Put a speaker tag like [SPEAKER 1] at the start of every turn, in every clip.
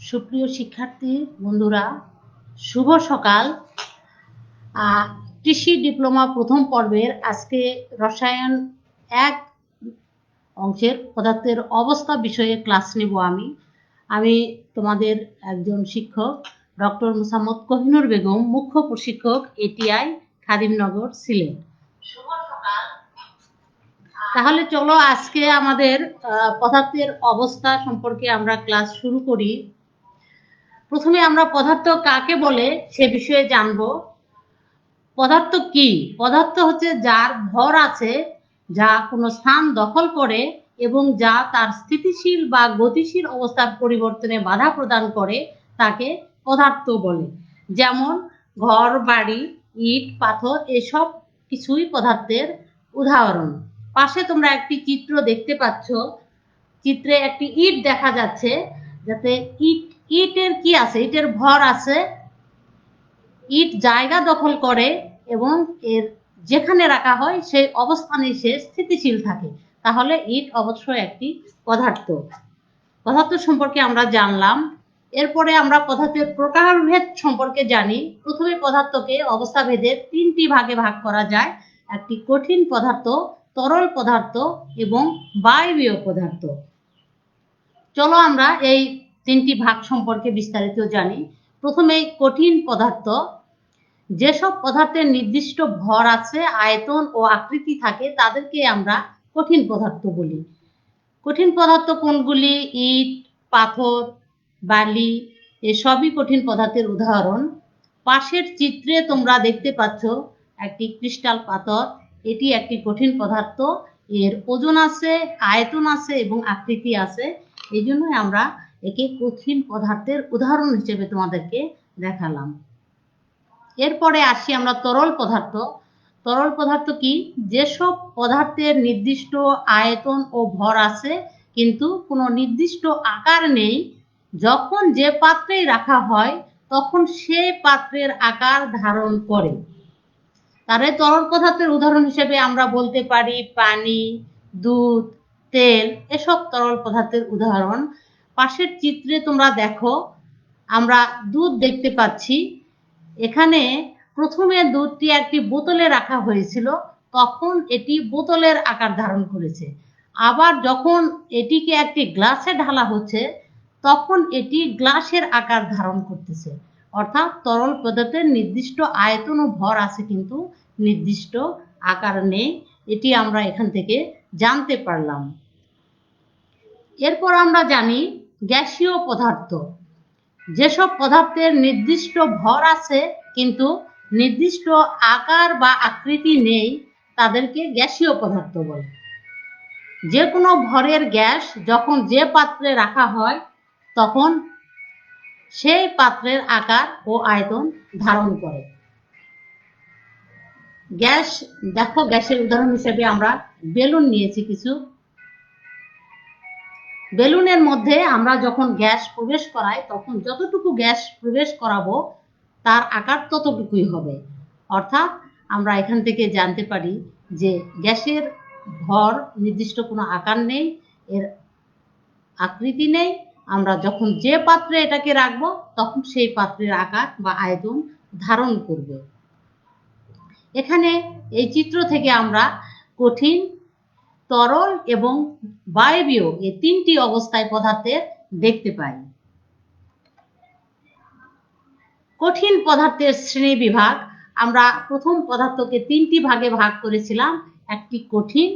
[SPEAKER 1] সুপ্রিয় শিক্ষার্থী বন্ধুরা, শুভ সকাল। কৃষি ডিপ্লোমা প্রথম পর্বের আজকে রসায়ন 1 অংশের পদার্থের অবস্থা বিষয়ে ক্লাস নেব। আমি তোমাদের একজন শিক্ষক, ডক্টর মোসাম্মদ কোহিনুর বেগম, মুখ্য প্রশিক্ষক, এটিআই, খাদিমনগর, সিলেট। শুভ সকাল। তাহলে চলো আজকে আমাদের পদার্থের অবস্থা সম্পর্কে আমরা ক্লাস শুরু করি। প্রথমে আমরা পদার্থ কাকে বলে সে বিষয়ে জানব। পদার্থ কি? পদার্থ হচ্ছে যার ভর আছে, যা কোনো স্থান দখল করে এবং যা তার স্থিতিশীল বা গতিশীল অবস্থার পরিবর্তনে বাধা প্রদান করে তাকে পদার্থ বলে। যেমন ঘর, বাড়ি, ইট, পাথর এসব কিছুই পদার্থের উদাহরণ। পাশে তোমরা একটি চিত্র দেখতে পাচ্ছ। চিত্রে একটি ইট দেখা যাচ্ছে, যাতে ইটের কি আছে? ইটের ভর আছে। ইট জায়গা দখল করে এবং এর যেখানে রাখা হয় সেই অবস্থানে সে স্থিতিশীল থাকে। তাহলে ইট অবশ্যই একটি পদার্থ। পদার্থ সম্পর্কে আমরা জানলাম। এরপরে আমরা পদার্থের প্রকারভেদ সম্পর্কে জানি। প্রথমে পদার্থকে অবস্থাভেদে 3টি ভাগে ভাগ করা যায়। একটি কঠিন পদার্থ, তরল পদার্থ এবং বায়বীয় পদার্থ। চলো আমরা এই 3টি ভাগ সম্পর্কে বিস্তারিত জানি। প্রথমে কঠিন পদার্থ। যেসব পদার্থের নির্দিষ্ট ভর আছে, আয়তন ও আকৃতি থাকে তাদেরকে আমরা কঠিন পদার্থ বলি। কঠিন পদার্থ কোনগুলি? ইট, পাথর, বালি এসবই কঠিন পদার্থের উদাহরণ। পাশের চিত্রে তোমরা দেখতে পাচ্ছ একটি ক্রিস্টাল পাথর। এটি একটি কঠিন পদার্থ। এর ওজন আছে, আয়তন আছে এবং আকৃতি আছে। এই জন্যই আমরা একে কঠিন পদার্থের উদাহরণ হিসেবে তোমাদেরকে দেখালাম। এরপরে আসি আমরা তরল পদার্থ। তরল পদার্থ কি? যেসব পদার্থের নির্দিষ্ট আয়তন ও ভর আছে কিন্তু কোনো নির্দিষ্ট আকার নেই, যখন যে পাত্রেই রাখা হয় তখন সে পাত্রের আকার ধারণ করে। তাহলে তরল পদার্থের উদাহরণ হিসেবে আমরা বলতে পারি পানি, দুধ, তেল এসব তরল পদার্থের উদাহরণ। পাশের চিত্রে তোমরা দেখো, আমরা দুধ দেখতে পাচ্ছি। এখানে প্রথমে দুধটি একটি বোতলে রাখা হয়েছিল, তখন এটি বোতলের আকার ধারণ করেছে। আবার যখন এটিকে একটি গ্লাসে ঢালা হচ্ছে তখন এটি গ্লাসের আকার ধারণ করতেছে। অর্থাৎ তরল পদার্থের নির্দিষ্ট আয়তন ও ভর আছে কিন্তু নির্দিষ্ট আকার নেই। এটি আমরা এখান থেকে জানতে পারলাম। এরপর আমরা জানি গ্যাসীয় পদার্থ। যেসব পদার্থের নির্দিষ্ট ভর আছে কিন্তু নির্দিষ্ট আকার বা আকৃতি নেই তাদেরকে গ্যাসীয় পদার্থ বলে। যে কোনো ভরের গ্যাস যখন যে পাত্রে রাখা হয় তখন সেই পাত্রের আকার ও আয়তন ধারণ করে। গ্যাস দেখো, গ্যাসের উদাহরণ হিসেবে আমরা বেলুন নিয়েছি কিছু। বেলুনের মধ্যে আমরা যখন গ্যাস প্রবেশ করাই তখন যতটুকু গ্যাস প্রবেশ করাবো তার আকার ততটুকুই হবে। অর্থাৎ আমরা এখান থেকে জানতে পারি যে গ্যাসের ভর নির্দিষ্ট কোনো আকার নেই, এর আকৃতি নেই। আমরা যখন যে পাত্রে এটাকে রাখবো তখন সেই পাত্রের আকার বা আয়তন ধারণ করবে। এখানে এই চিত্র থেকে আমরা কঠিন, তরল এবং বায়বীয় এই 3টি অবস্থায় পদার্থের দেখতে পাই। কঠিন পদার্থের শ্রেণী বিভাগ। আমরা প্রথম পদার্থকে 3টি ভাগে ভাগ করেছিলাম, একটি কঠিন,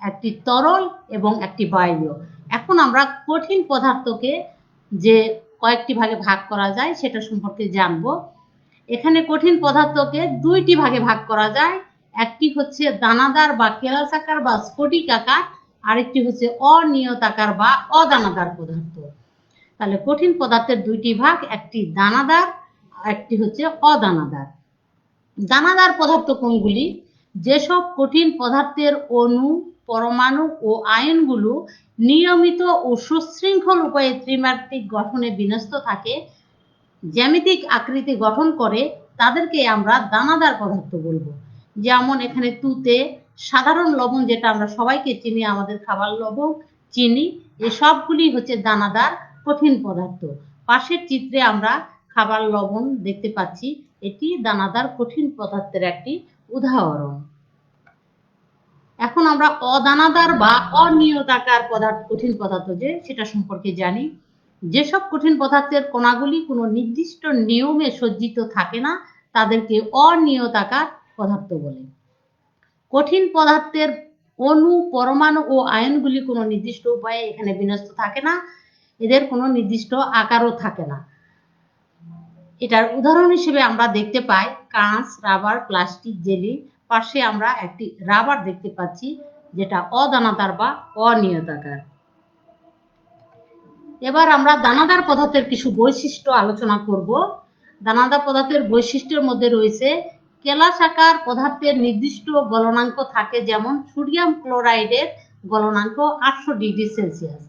[SPEAKER 1] একটি তরল এবং একটি বায়বীয়। এখন আমরা কঠিন পদার্থকে যে কয়েকটি ভাগে ভাগ করা যায় সেটা সম্পর্কে জানব। এখানে কঠিন পদার্থকে 2টি ভাগে ভাগ করা যায়। একটি হচ্ছে দানাদার বা কেলাসাকার বা স্ফটিক আকার, আরেকটি হচ্ছে অনিয়তাকার বা অদানাদার পদার্থ। তাহলে কঠিন পদার্থের 2টি ভাগ, একটি দানাদার, একটি হচ্ছে অদানাদার। দানাদার পদার্থ কোনগুলি? যেসব কঠিন পদার্থের অণু, পরমাণু ও আয়নগুলো নিয়মিত ও সুশৃঙ্খল উপায়ে ত্রিমাত্রিক গঠনে বিন্যস্ত থাকে, জ্যামিতিক আকৃতি গঠন করে, তাদেরকে আমরা দানাদার পদার্থ বলবো। যেমন এখানে তুতে, সাধারণ লবণ যেটা আমরা সবাইকে চিনি, আমাদের খাবার লবণ, চিনি, এই সবগুলি হচ্ছে দানাদার কঠিন পদার্থ। পাশের চিত্রে আমরা খাবার লবণ দেখতে পাচ্ছি, এটি দানাদার কঠিন পদার্থের একটি উদাহরণ। এখন আমরা অদানাদার বা অনিয়তাকার কঠিন পদার্থ সেটা সম্পর্কে জানি। যেসব কঠিন পদার্থের কণাগুলি কোনো নির্দিষ্ট নিয়মে সজ্জিত থাকে না তাদেরকে অনিয়তাকার পদার্থ বলে। কঠিন পদার্থের অণু, পরমাণু ও আয়নগুলি কোনো নির্দিষ্ট উপায়ে এখানে বিন্যস্ত থাকে না, এদের কোনো নির্দিষ্ট আকারও থাকে না। এটার উদাহরণ হিসেবে আমরা দেখতে পাই কাঁচ, রাবার, প্লাস্টিক, জেলি। পাশে আমরা একটি রাবার দেখতে পাচ্ছি যেটা অদানাদার বা অনিয়তাকার। এবার আমরা দানাদার পদার্থের কিছু বৈশিষ্ট্য আলোচনা করব। দানাদার পদার্থের বৈশিষ্ট্যের মধ্যে রয়েছে কেলাসাকার পদার্থের নির্দিষ্ট গলনাঙ্ক থাকে, যেমন সোডিয়াম ক্লোরাইডের গলনাঙ্ক 800 ডিগ্রি সেলসিয়াস।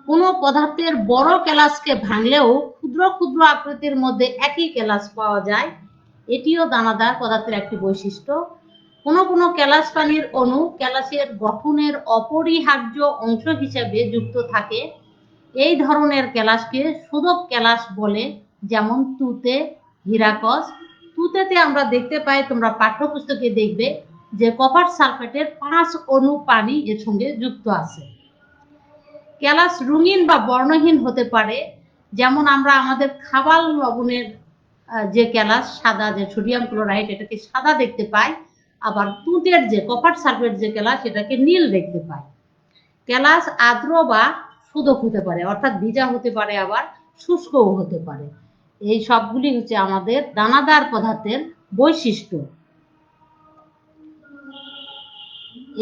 [SPEAKER 1] কোনো পদার্থের বড় কেলাসকে ভাঙলেও ক্ষুদ্র ক্ষুদ্র আকৃতির মধ্যে একই কেলাস পাওয়া যায়, এটিও দানাদার পদার্থের একটি বৈশিষ্ট্য। কোনো কোনো কেলাস পানির অণু কেলাসের গঠনের অপরিহার্য অংশ হিসেবে যুক্ত থাকে, এই ধরনের কেলাসকে শোধক কেলাস বলে, যেমন তুতে, হিরাকস। তুতেতে আমরা দেখতে পাই, তোমরা পাঠ্যপুস্তকে দেখবে যে কপার সালফেটের 5 অণু পানি এর সঙ্গে যুক্ত আছে। কেলাস রঙিন বা বর্ণহীন হতে পারে, যেমন আমরা আমাদের খাবার লবণের যে কেলাস সাদা, যে সোডিয়াম ক্লোরাইড, এটাকে সাদা দেখতে পাই, আবার তুতের যে কপার সালফেট যে কেলাস এটাকে নীল দেখতে পাই। কেলাস আর্দ্র বা শোধক হতে পারে, অর্থাৎ ভিজা হতে পারে, আবার শুষ্কও হতে পারে। এই সবগুলি হচ্ছে আমাদের দানাদার পদার্থের বৈশিষ্ট্য।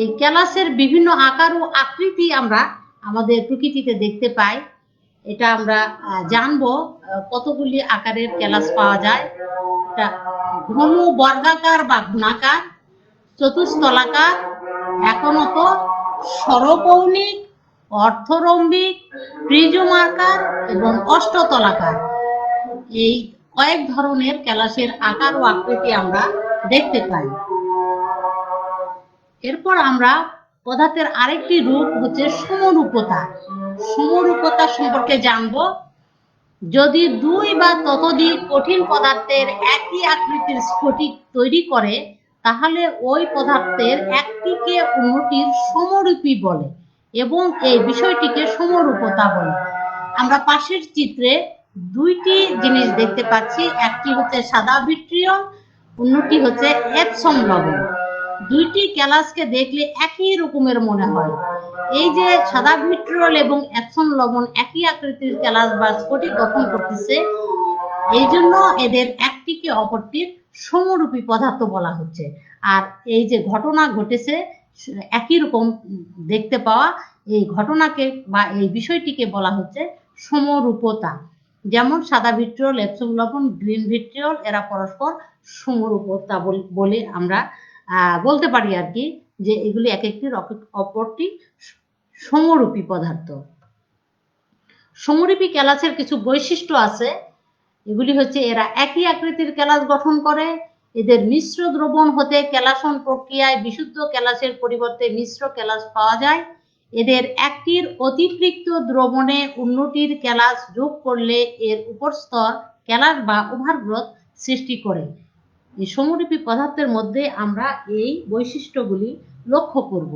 [SPEAKER 1] এই কেলাসের বিভিন্ন আকার ও আকৃতি আমরা আমাদের প্রকৃতিতে দেখতে পাই। এটা আমরা জানবো কতগুলি আকারের কেলাস পাওয়া যায়। এটা ঘন বর্গাকার বা ঘনাকার, চতুস্তলাকার, একনত, ষড়কৌণিক, অর্ধরম্বিক, প্রিজমাকার এবং অষ্টতলাকার। এই কয়েক ধরনের কেলাসের আকার ও আকৃতি আমরা দেখতে পাই। এরপর আমরা পদার্থের আরেকটি রূপ হচ্ছে সমরূপতা। সমরূপতা সম্পর্কে জানবো। যদি দুই বা ততোধিক কঠিন পদার্থের একই আকৃতির স্ফটিক তৈরি করে, তাহলে ওই পদার্থের একটিকে অন্যটির সমরূপী বলে এবং এই বিষয়টিকে সমরূপতা বলে। আমরা পাশের চিত্রে দুইটি জিনিস দেখতে পাচ্ছি, একটি হচ্ছে সাদা ভিট্রিয়ন, অন্যটি হচ্ছে এপসম লবণ। দুইটি কেলাসকে দেখলে একই রকমের মনে হয়। এই যে সাদা ভিট্রিয়ল এবং এপসম লবণ একই আকৃতির কেলাস বা স্ফটিক গঠন করতেছে, এই জন্য এদের একটিকে অপরটির সমরূপী পদার্থ বলা হচ্ছে। আর এই যে ঘটনা ঘটেছে একই রকম দেখতে পাওয়া, এই ঘটনাকে বা এই বিষয়টিকে বলা হচ্ছে সমরূপতা। যেমন সাদা ভিট্রিয়ল, এপসম লবণ, গ্রিন ভিট্রিয়ল, এরা পরস্পর সমরূপতা বলে আমরা বলতে পারি আর কি, যে এগুলি এক একটির অপরটি সমরূপী পদার্থ। সমরূপী কেলাসের কিছু বৈশিষ্ট্য আছে, এগুলি হচ্ছে এরা একই আকৃতির কেলাস গঠন করে, এদের মিশ্র দ্রবণ হতে কেলাসন প্রক্রিয়ায় বিশুদ্ধ কেলাসের পরিবর্তে মিশ্র কেলাস পাওয়া যায়, এদের একটির অতিরিক্ত দ্রবণে অন্যটির কেলাস যোগ করলে এর উপর স্তর কেলাস বা ওভারগ্রোথ সৃষ্টি করে। এই সমরূপী পদার্থের মধ্যে আমরা এই বৈশিষ্ট্যগুলি লক্ষ্য করব।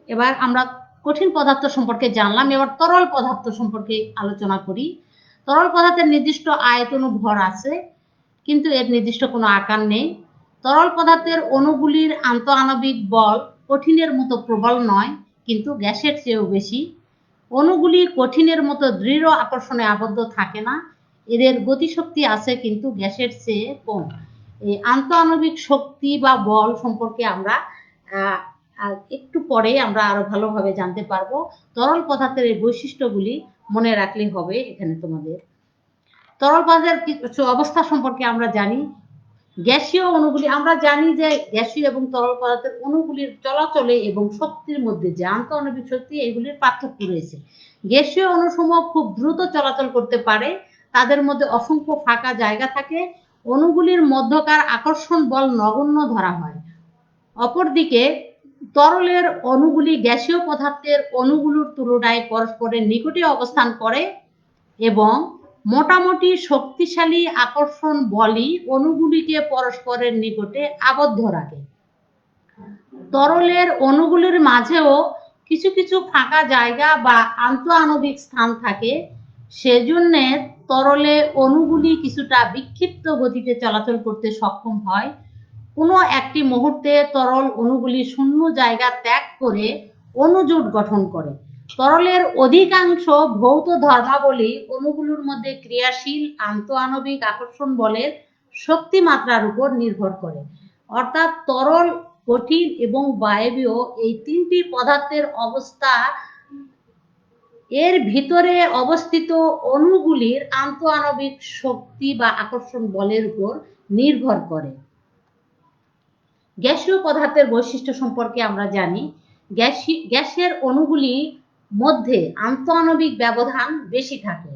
[SPEAKER 1] এবার আমরা কঠিন পদার্থ সম্পর্কে জানলাম, এবার তরল পদার্থ সম্পর্কে আলোচনা করি। তরল পদার্থের নির্দিষ্ট আয়তন ও ভর আছে, কিন্তু এর নির্দিষ্ট কোনো আকার নেই। তরল পদার্থের অণুগুলির আন্তঃআণবিক বল কঠিনের মতো প্রবল নয়, কিন্তু গ্যাসের চেয়েও বেশি। অণুগুলি কঠিনের মতো দৃঢ় আকর্ষণে আবদ্ধ থাকে না, এদের গতিশক্তি আছে কিন্তু গ্যাসের চেয়ে কম। এই আন্তঃআণবিক শক্তি বা বল সম্পর্কে আমরা একটু পরে আমরা আরো ভালোভাবে জানতে পারবো। তরল পদার্থের এই বৈশিষ্ট্যগুলি মনে রাখলেই হবে। এখানে তোমাদের তরল পদার্থের কিছু অবস্থা সম্পর্কে আমরা জানি। গ্যাসীয় অণুগুলি, আমরা জানি যে গ্যাসীয় এবং তরল পদার্থের অণুগুলির চলাচলে এবং শক্তির মধ্যে যে আন্তঃআণবিক শক্তি, এগুলির পার্থক্য রয়েছে। গ্যাসীয় অণুসমূহ খুব দ্রুত চলাচল করতে পারে, তাদের মধ্যে অসংখ্য ফাঁকা জায়গা থাকে, অণুগুলির মধ্যকার আকর্ষণ বল নগণ্য ধরা হয়। অপরদিকে তরলের অণুগুলি গ্যাসীয় পদার্থের অণুগুলোর তুলনায় পরস্পরের নিকটে অবস্থান করে এবং মোটামুটি শক্তিশালী আকর্ষণ বলই অণুগুলিকে পরস্পরের নিকটে আবদ্ধ রাখে। তরলের অণুগুলির মাঝেও কিছু কিছু ফাঁকা জায়গা বা আন্তঃআণবিক স্থান থাকে, সেজন্য তরলে অণুগুলি কিছুটা বিক্ষিপ্ত গতিতে চলাচল করতে সক্ষম হয়। কোনো একটি মুহূর্তে তরল অণুগুলি শূন্য জায়গা ত্যাগ করে অণুজোট গঠন করে। তরলের অধিকাংশ ভৌত ধর্মাবলী অণুগুলোর মধ্যে ক্রিয়াশীল আন্তঃআণবিক আকর্ষণ বলের শক্তি মাত্রার উপর নির্ভর করে। অর্থাৎ তরল, কঠিন এবং বায়বীয় এই তিনটি পদার্থের অবস্থা এর ভিতরে অবস্থিত অণুগুলির আন্তঃআণবিক শক্তি বা আকর্ষণ বলের উপর নির্ভর করে। গ্যাসীয় পদার্থের বৈশিষ্ট্য সম্পর্কে আমরা জানি, গ্যাসের অণুগুলির মধ্যে আন্তঃআণবিক ব্যবধান বেশি থাকে।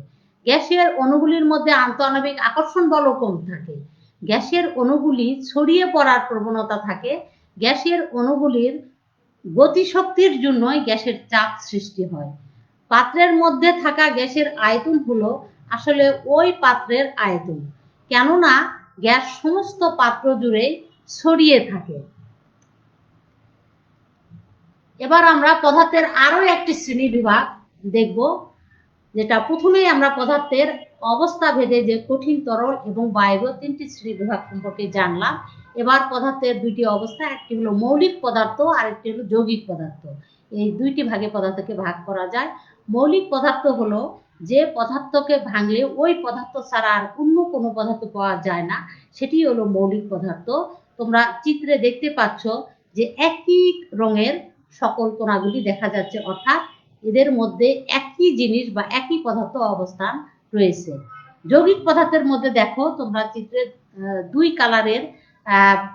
[SPEAKER 1] গ্যাসের অণুগুলির মধ্যে আন্তঃআণবিক আকর্ষণ বলও কম থাকে। গ্যাসের অণুগুলি ছড়িয়ে পড়ার প্রবণতা থাকে। গ্যাসের অণুগুলির গতিশক্তির জন্যই গ্যাসের চাপ সৃষ্টি হয়। পাত্রের মধ্যে থাকা গ্যাসের আয়তন হলো আসলে ওই পাত্রের আয়তন, কেননা গ্যাস সমস্ত পাত্র জুড়ে ছড়িয়ে থাকে। এবার আমরা পদার্থের আরো একটি শ্রেণী বিভাগ দেখব, যেটা প্রথমেই আমরা পদার্থের অবস্থা ভেদে যে কঠিন, তরল এবং বায়বীয় তিনটি শ্রেণী বিভাগ সম্পর্কে জানলাম। এবার পদার্থের দুইটি অবস্থা, একটি হলো মৌলিক পদার্থ আর একটি হলো যৌগিক পদার্থ। এই দুইটি ভাগে পদার্থকে ভাগ করা যায়। মৌলিক পদার্থ হলো যে পদার্থকে ভাঙলে ওই পদার্থ ছাড়া আর অন্য কোনো পদার্থ পাওয়া যায় না, সেটি হলো মৌলিক পদার্থ। তোমরা চিত্রে দেখতে পাচ্ছ যে একই রঙের সকল কণাগুলি দেখা যাচ্ছে, অর্থাৎ এদের মধ্যে একই জিনিস বা একই পদার্থ অবস্থান রয়েছে। যৌগিক পদার্থের মধ্যে দেখো তোমরা চিত্রে দুই কালারের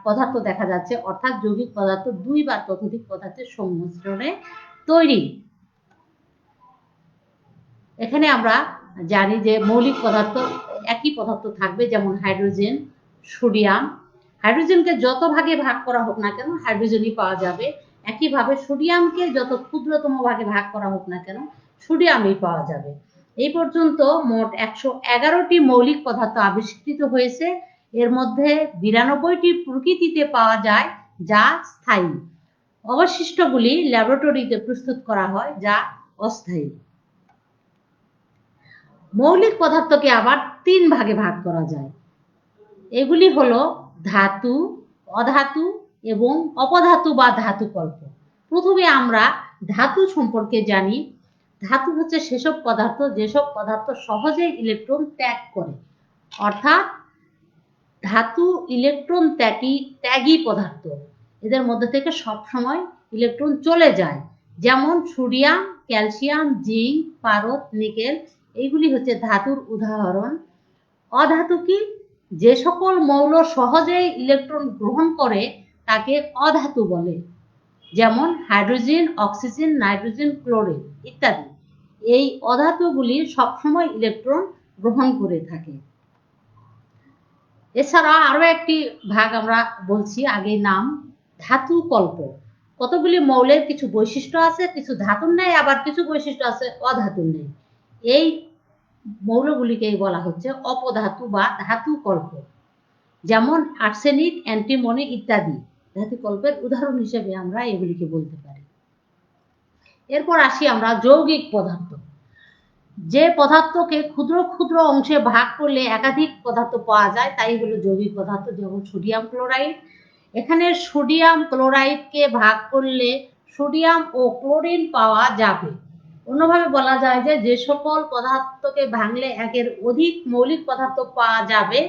[SPEAKER 1] পদার্থ দেখা যাচ্ছে, অর্থাৎ যৌগিক পদার্থ দুই বা ততোধিক পদার্থের সংমিশ্রণে তৈরি। এখানে আমরা জানি যে মৌলিক পদার্থ একই পদার্থ থাকবে, যেমন হাইড্রোজেন, সোডিয়াম। হাইড্রোজেনকে যত ভাগে ভাগ করা হোক না কেন হাইড্রোজেনই পাওয়া যাবে। একইভাবে সোডিয়ামকে যত ক্ষুদ্রতম ভাগে ভাগ করা হোক না কেন সোডিয়ামই পাওয়া যাবে। এই পর্যন্ত মোট 111টি মৌলিক পদার্থ আবিষ্কৃত হয়েছে। এর মধ্যে 92টি প্রকৃতিতে পাওয়া যায় যা স্থায়ী। অবশিষ্টগুলি ল্যাবরেটরিতে প্রস্তুত করা হয় যা অস্থায়ী। মৌলিক পদার্থকে আবার তিন ভাগে ভাগ করা যায়। এগুলি হলো ধাতু, অধাতু এবং অপধাতু বা ধাতু কল্প। প্রথমে আমরা ধাতু সম্পর্কে জানি। ধাতু হচ্ছে সেসব পদার্থ যেসব পদার্থ সহজে ইলেকট্রন ত্যাগ করে, অর্থাৎ ধাতু ইলেকট্রন ত্যাগী পদার্থ। এদের মধ্যে থেকে সব সময় ইলেকট্রন চলে যায়, যেমন সোডিয়াম, ক্যালসিয়াম, জিঙ্ক, পারদ, নিকেল, এইগুলি হচ্ছে ধাতুর উদাহরণ। অধাতু কি? যে সকল মৌল সহজেই ইলেকট্রন গ্রহণ করে তাকে অধাতু বলে, যেমন হাইড্রোজেন, অক্সিজেন, নাইট্রোজেন, ক্লোরিন ইত্যাদি। এই অধাতুগুলি সবসময় ইলেকট্রন গ্রহণ করে থাকে। এছাড়া আরো একটি ভাগ আমরা বলছি আগে, নাম ধাতু কল্প। কতগুলি মৌলের কিছু বৈশিষ্ট্য আছে, কিছু ধাতুর নেই, আবার কিছু বৈশিষ্ট্য আছে অধাতুর নেই। এই মৌলগুলিকেই বলা হচ্ছে অপধাতু বা ধাতু কল্প, যেমন আর্সেনিক, অ্যান্টিমনি ইত্যাদি ধাতু কল্পের উদাহরণ হিসেবে আমরা এগুলিকে বলতে পারি। এরপর আসি আমরা যৌগিক পদার্থ। যে পদার্থকে ক্ষুদ্র ক্ষুদ্র অংশে ভাগ করলে একাধিক পদার্থ পাওয়া যায় তাই হলো যৌগিক পদার্থ, যেমন সোডিয়াম ক্লোরাইড। এখানে সোডিয়াম ক্লোরাইডকে ভাগ করলে সোডিয়াম ও ক্লোরিন পাওয়া যাবে। অন্যভাবে বলা যায় যে যে সকল পদার্থকে ভাঙলে একের অধিক মৌলিক পদার্থ পাওয়া যাবে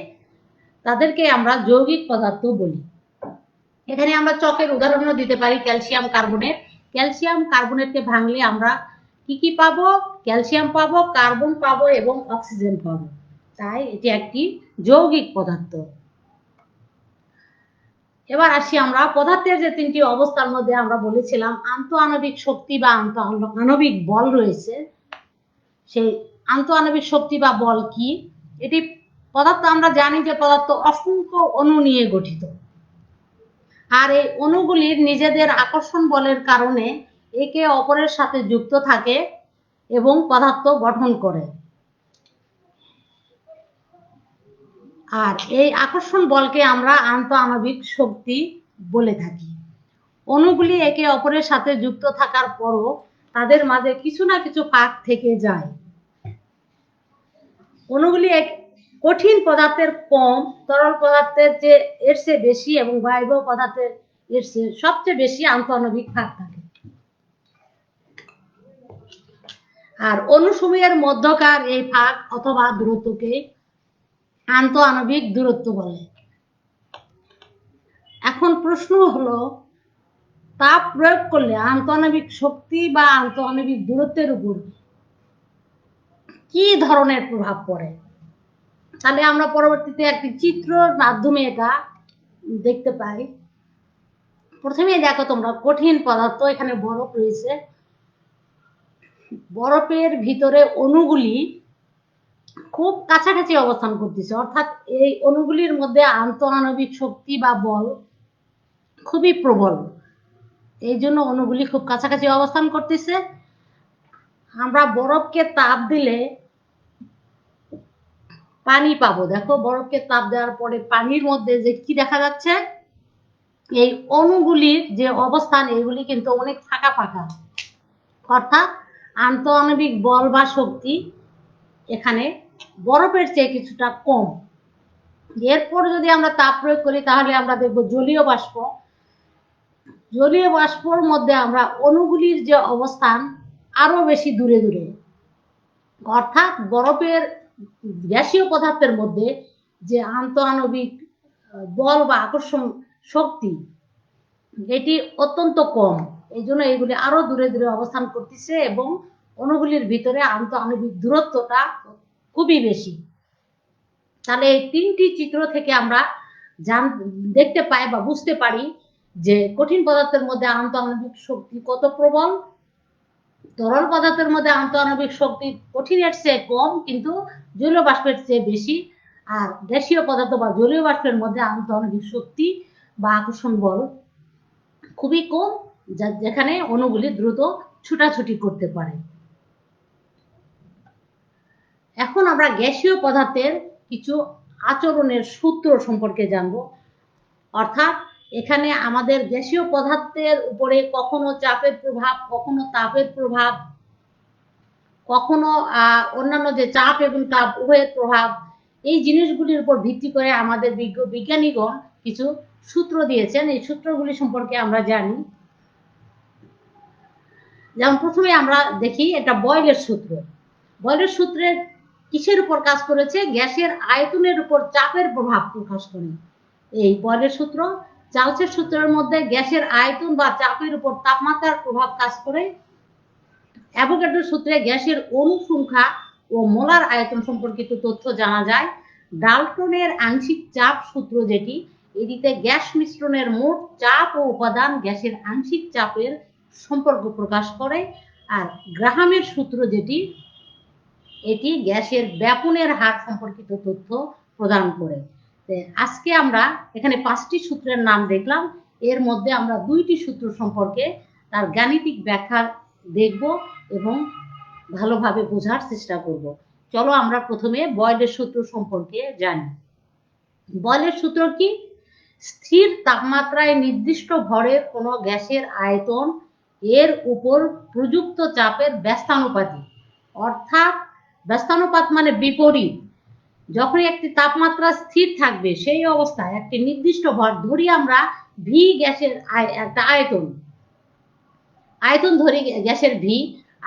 [SPEAKER 1] তাদেরকে আমরা যৌগিক পদার্থ বলি। এখানে আমরা চকের উদাহরণও দিতে পারি, ক্যালসিয়াম কার্বনেট। ক্যালসিয়াম কার্বনেটকে ভাঙলে আমরা কি কি পাবো? ক্যালসিয়াম পাবো, কার্বন পাবো এবং অক্সিজেন পাবো। তাই এটি একটি যৌগিক পদার্থ। এবার আসি আমরা পদার্থের যে তিনটি অবস্থার মধ্যে আমরা বলেছিলাম আন্তঃআণবিক শক্তি বা আন্তঃআণবিক বল রয়েছে। সেই আন্তঃআণবিক শক্তি বা বল কি? এটি পদার্থ, আমরা জানি যে পদার্থ অসংখ্য অণু নিয়ে গঠিত। আর এই অণুগুলির নিজেদের আকর্ষণ বলের কারণে একে অপরের সাথে যুক্ত থাকে এবং পদার্থ গঠন করে। আর এই আকর্ষণ বলকে আমরা আন্তঃআণবিক শক্তি বলে থাকি। অণুগুলি একে অপরের সাথে যুক্ত থাকার পরও তাদের মাঝে কিছু না কিছু ফাঁক থেকে যায়। অণুগুলি কঠিন পদার্থের কম, তরল পদার্থের চেয়ে এর চেয়ে বেশি এবং বায়বীয় পদার্থের এর চেয়ে সবচেয়ে বেশি আন্তঃআণবিক ফাঁক থাকে। আর অণুসমূহের মধ্যকার এই ফাঁক অথবা দূরত্বকে আন্তঃআণবিক দূরত্ব বলে। এখন প্রশ্ন হলো, তাপ প্রয়োগ করলে আন্তঃআণবিক শক্তি বা আন্তঃআণবিক দূরত্বের উপর কি ধরনের প্রভাব পড়ে? তাহলে আমরা পরবর্তীতে একটি চিত্রের মাধ্যমে এটা দেখতে পাই। প্রথমে দেখো তোমরা, কঠিন পদার্থ, এখানে বরফ রয়েছে। বরফের ভিতরে অণুগুলি খুব কাছাকাছি অবস্থান করতেছে, অর্থাৎ এই অণুগুলির মধ্যে আন্তঃআণবিক শক্তি বা বল খুবই প্রবল। এই জন্য অণুগুলি খুব কাছাকাছি অবস্থান করতেছে। আমরা বরফকে তাপ দিলে পানি পাবো। দেখো, বরফকে তাপ দেওয়ার পরে পানির মধ্যে যে কি দেখা যাচ্ছে, এই অণুগুলির যে অবস্থান, এগুলি কিন্তু অনেক ফাঁকা ফাঁকা, অর্থাৎ আন্তঃআণবিক বল বা শক্তি এখানে বরফের চেয়ে কিছুটা কম। এরপর যদি আমরা তাপ প্রয়োগ করি তাহলে আমরা দেখবো জলীয় বাষ্প। জলীয় বাষ্পর মধ্যে আমরা অণুগুলির যে অবস্থান আরো বেশি দূরে দূরে, অর্থাৎ বরফের গ্যাসীয় পদার্থের মধ্যে যে আন্তঃআণবিক বল বা আকর্ষণ শক্তি, এটি অত্যন্ত কম। এই জন্য এগুলি আরো দূরে দূরে অবস্থান করতেছে এবং অণুগুলির ভিতরে আন্তঃআণবিক দূরত্বটা খুবই বেশি। তাহলে এই তিনটি চিত্র থেকে আমরা দেখতে পাই বা বুঝতে পারি যে কঠিন পদার্থের মধ্যে আন্তঃআণবিক শক্তি কত প্রবল, তরল পদার্থের মধ্যে আন্তঃআণবিক শক্তি কঠিনের চেয়ে কম কিন্তু জলীয় বাষ্পের চেয়ে বেশি, আর গ্যাসীয় পদার্থ বা জলীয় বাষ্পের মধ্যে আন্তঃআণবিক শক্তি বা আকর্ষণ বল খুবই কম, যেখানে অণুগুলি দ্রুত ছুটাছুটি করতে পারে। এখন আমরা গ্যাসীয় পদার্থের কিছু আচরণের সূত্র সম্পর্কে জানব। অর্থাৎ এখানে আমাদের গ্যাসীয় পদার্থের উপরে কখনো চাপের প্রভাব, কখনো তাপের প্রভাব, কখনো অন্যান্য যে চাপ এবং তাপ উভয়ের প্রভাব, এই জিনিসগুলির উপর ভিত্তি করে আমাদের বিজ্ঞানীগণ কিছু সূত্র দিয়েছেন। এই সূত্রগুলি সম্পর্কে আমরা জানি। যেমন প্রথমে আমরা দেখি, এটা বয়েলের সূত্র। বয়েলের সূত্রের কিসের উপর কাজ করেছে? গ্যাসের আয়তনের উপর চাপের প্রভাব প্রকাশ করে এই বয়েলের সূত্র। চার্লসের সূত্রের মধ্যে গ্যাসের আয়তন বা চাপের উপর তাপমাত্রার প্রভাব কাজ করে। অ্যাভোগাড্রোর সূত্রে গ্যাসের অণু সংখ্যা ও মোলার আয়তন সম্পর্কিত তথ্য জানা যায়। ডাল্টনের আংশিক চাপ সূত্র, যেটি এটিতে গ্যাস মিশ্রণের মোট চাপ ও উপাদান গ্যাসের আংশিক চাপের সম্পর্ক প্রকাশ করে। আর গ্রাহামের সূত্র, যেটি এটি গ্যাসের ব্যাপনের হার সম্পর্কিত তথ্য প্রদান করে। আজকে আমরা এখানে 5টি সূত্রের নাম দেখলাম। এর মধ্যে আমরা 2টি সূত্র সম্পর্কে তার গাণিতিক ব্যাখ্যা দেখব এবং ভালোভাবে বোঝার চেষ্টা করব। চলো আমরা প্রথমে বয়েলের সূত্র সম্পর্কে জানি। বয়েলের সূত্র কি? স্থির তাপমাত্রায় নির্দিষ্ট ভরের কোনো গ্যাসের আয়তন এর উপর প্রযুক্ত চাপের ব্যস্তানুপাতিক, অর্থাৎ ব্যস্তানুপাত মানে বিপরীত। যখন একটি তাপমাত্রা স্থির থাকবে সেই অবস্থায় একটি নির্দিষ্ট ভর, ধরি আমরা ভি গ্যাসের একটা আয়তন ধরি গ্যাসের ভি,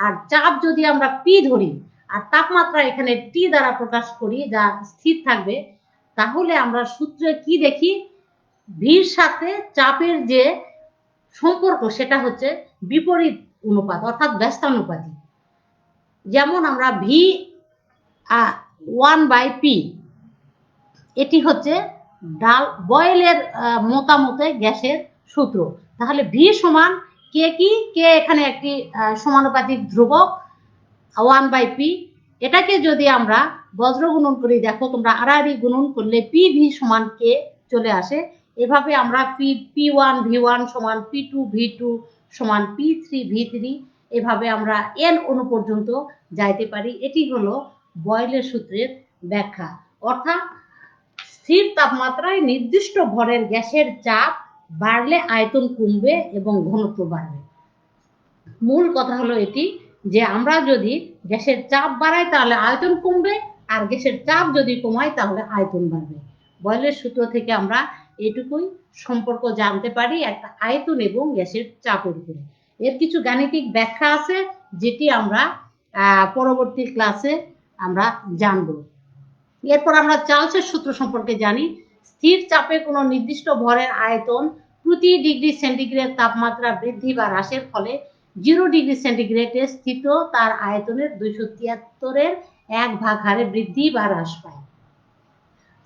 [SPEAKER 1] আর চাপ যদি আমরা পি ধরি আর তাপমাত্রা এখানে টি দ্বারা প্রকাশ করি, যা স্থির থাকবে, তাহলে আমরা সূত্রে কি দেখি? ভির সাথে চাপের যে সম্পর্ক সেটা হচ্ছে বিপরীত অনুপাত, অর্থাৎ ব্যস্তানুপাতিক। যেমন আমরা ভি 1/p, এটি হচ্ছে বয়েলের মতামতে গ্যাসের সূত্র। তাহলে ভি সমান কে কি? কে এখানে একটি সমানুপাতিক ধ্রুবক 1/p। এটাকে যদি আমরা বজ্র গুণন করি, দেখো তোমরা আড়াআড়ি গুণন করলে পি ভি সমান কে চলে আসে। এভাবে আমরা P1 V1 সমান P2 V2 সমান P3 V3 এভাবে আমরা n অণু পর্যন্ত যাইতে পারি। এটি হলো বয়েলের সূত্রের ব্যাখ্যা। অর্থাৎ স্থির তাপমাত্রায় নির্দিষ্ট ভরের গ্যাসের চাপ বাড়লে আয়তন কমবে এবং ঘনত্ব বাড়বে। মূল কথা হলো এটি যে আমরা যদি গ্যাসের চাপ বাড়াই তাহলে আয়তন কমবে, আর গ্যাসের চাপ যদি কমাই তাহলে আয়তন বাড়বে। বয়েলের সূত্র থেকে আমরা এটুকুই সম্পর্ক জানতে পারি একটা আয়তন এবং গ্যাসের চাপের উপরে। এর কিছু গাণিতিক ব্যাখ্যা আছে যেটি আমরা পরবর্তী ক্লাসে আমরা জানব। এরপর আমরা চার্লসের সূত্র সম্পর্কে জানি। স্থির চাপে কোনো নির্দিষ্ট ভরের আয়তন প্রতি ডিগ্রি সেন্টিগ্রেড তাপমাত্রা বৃদ্ধি বা হ্রাসের ফলে 0 ডিগ্রি সেন্টিগ্রেডে স্থিত তার আয়তনের 273-এর 1 ভাগ হারে বৃদ্ধি বা হ্রাস পায়।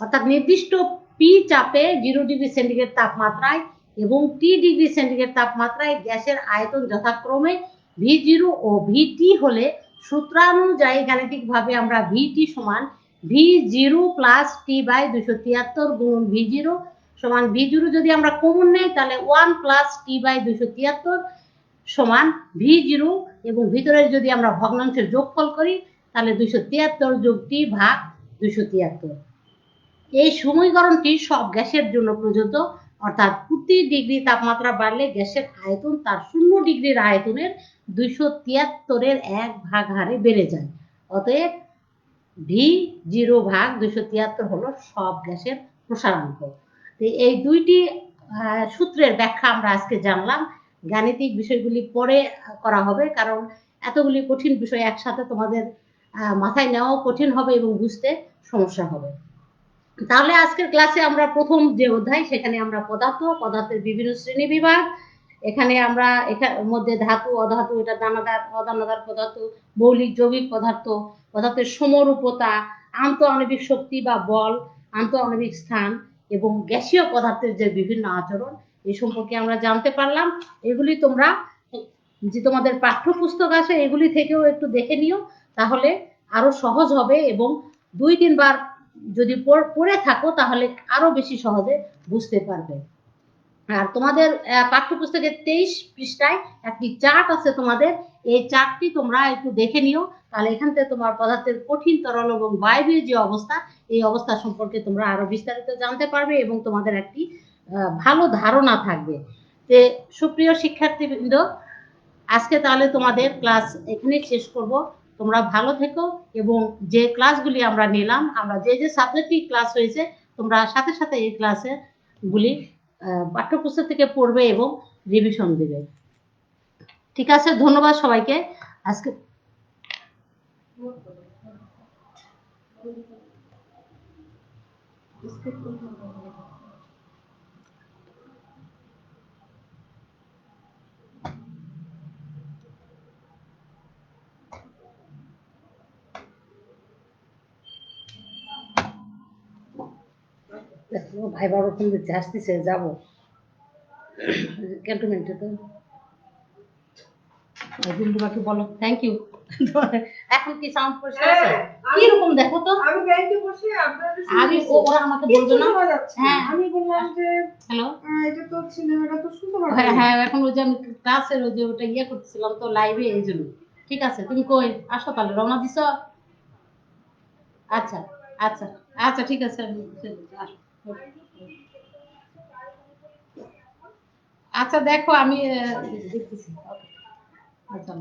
[SPEAKER 1] অর্থাৎ নির্দিষ্ট পি চাপে 0 ডিগ্রি সেন্টিগ্রেড তাপমাত্রায় এবং টি ডিগ্রি সেন্টিগ্রেড তাপমাত্রায় গ্যাসের আয়তন যথাক্রমে V0 ও VT হলে সূত্রানুযায়ী গাণিতিকভাবে আমরা VT সমান V0 প্লাস T বাই 273 গুণ V0 সমান V0 যদি আমরা কমন নেই তাহলে 1 প্লাস T বাই 273 সমান V0 এবং ভিতরে যদি আমরা ভগ্নাংশের যোগফল করি তাহলে 273 যোগ T ভাগ 273। এই সমীকরণটি সব গ্যাসের জন্য প্রযোজ্য। অর্থাৎ প্রতি ডিগ্রি তাপমাত্রা বাড়লে গ্যাসের আয়তন তার 0 ডিগ্রির আয়তনের 273-এর 1 ভাগ হারে বেড়ে যায়। অতএব V0 ভাগ 273 হলো সব গ্যাসের প্রসারাঙ্ক। এই দুইটি সূত্রের ব্যাখ্যা আমরা আজকে জানলাম। গাণিতিক বিষয়গুলি পরে করা হবে, কারণ এতগুলি কঠিন বিষয় একসাথে তোমাদের মাথায় নেওয়াও কঠিন হবে এবং বুঝতে সমস্যা হবে। তাহলে আজকের ক্লাসে আমরা প্রথম যে অধ্যায় সেখানে আমরা পদার্থের বিভিন্ন শ্রেণী বিভাগ, এখানে আমরা এখানে মধ্যে ধাতু অধাতু, এটা দানাদার অদানাদার পদার্থ, মৌলিক যৌগিক পদার্থ, পদার্থের সমরূপতা, আন্তঃআণবিক শক্তি বা বল, আন্তঃআণবিক স্থান এবং গ্যাসীয় পদার্থের যে বিভিন্ন আচরণ এই সম্পর্কে আমরা জানতে পারলাম। এগুলি তোমরা যে তোমাদের পাঠ্যপুস্তক আছে এগুলি থেকেও একটু দেখে নিও, তাহলে আরো সহজ হবে এবং 2-3 বার যদি পড়ে থাকো তাহলে আরো বেশি সহজে বুঝতে পারবে। আর তোমাদের পাঠ্যপুস্তকের 23 পৃষ্ঠায় একটি চার্ট আছে তোমাদের, এই চার্টটি তোমরা একটু দেখে নিও, তাহলে এখান থেকে তোমার পদার্থের কঠিন তরল এবং বায়বীয় যে অবস্থা এই অবস্থা সম্পর্কে তোমরা আরো বিস্তারিত জানতে পারবে এবং তোমাদের একটি ভালো ধারণা থাকবে। যে সুপ্রিয় শিক্ষার্থীবৃন্দ, আজকে তাহলে তোমাদের ক্লাস এখানেই শেষ করব। তোমরা ভালো থেকো এবং যে ক্লাসগুলি আমরা নিলাম, আমরা যে যে সাবজেক্টই ক্লাস হয়েছে তোমরা সাথে সাথে এই ক্লাসে গুলি পাঠ্যপুস্তক থেকে পড়বে এবং রিভিশন দেবে। ঠিক আছে, ধন্যবাদ সবাইকে। আজকে ভাই বাবা ফোন দিচ্ছে, আসতেছে, যাবো ক্যান্টনমেন্টে। তো বিন্দু বাকি বলো, থ্যাংক ইউ। এখন কি সাউন্ড পরিষ্কার আছে? কি রকম দেখো তো, আমি ব্যাংকে বসে আপনাদের আমি ওরা আমাকে বলবে না। হ্যাঁ আমি বললাম যে হ্যালো, এটা তো সিনেমাটা তো সুন্দর হবে। হ্যাঁ এখন ওই যে আমি ক্লাসের ওই যে ওটা ইয়ে করতেছিলাম তো লাইভে, এই জন্য। ঠিক আছে, তুমি কই আসো তাহলে, রওনা দিছো? আচ্ছা আচ্ছা আচ্ছা ঠিক আছে, আচ্ছা দেখো আমি দেখতেছি। আচ্ছা।